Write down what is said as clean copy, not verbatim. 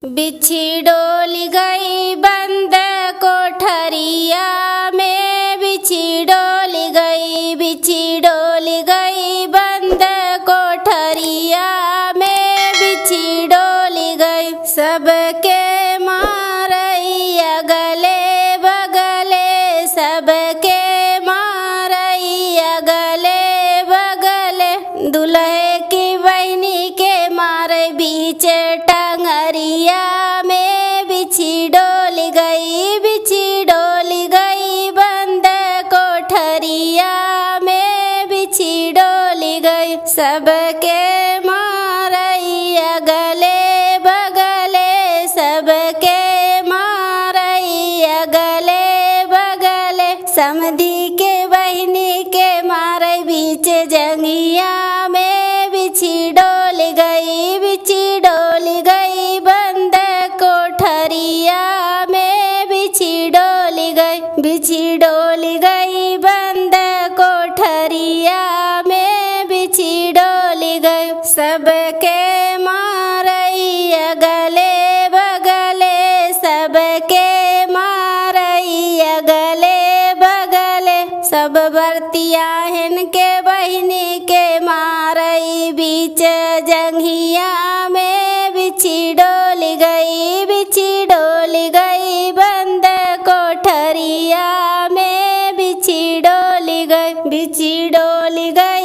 बिच्छी डोली गई बंद कोठरिया में, बिच्छी डोली गई, बिच्छी डोली गई बंद कोठरिया में, बिच्छी डोली गई। सबके मारैया गले बगले, सबके मारैया गले बगले, दुल्हे की बहनी के मारे बीच टंगरिया में, बिच्छी डोली गई, बिच्छी डोली गई बंद कोठरिया में, बिच्छी डोली गई। सबके मारैया गले बगले, सबके मारैया गले बगले, समधी के बहनी के मारे बीच जंगिया में, बिच्छी डोली गई, बिच्छी डोली गई बंद कोठरिया में, बिच्छी डोली गई, बिच्छी डोली गई बंद कोठरिया में, बिच्छी डोली गई। सबके मारैया गले बगले, सबके मारैया गले बगले, सब बरतियाहन के बहिनी के मारई बीच जंघिया में, बिच्छी डोली गई, बिच्छी डोली गई बंद कोठरिया में, बिच्छी डोली गई, बिच्छी डोली गई।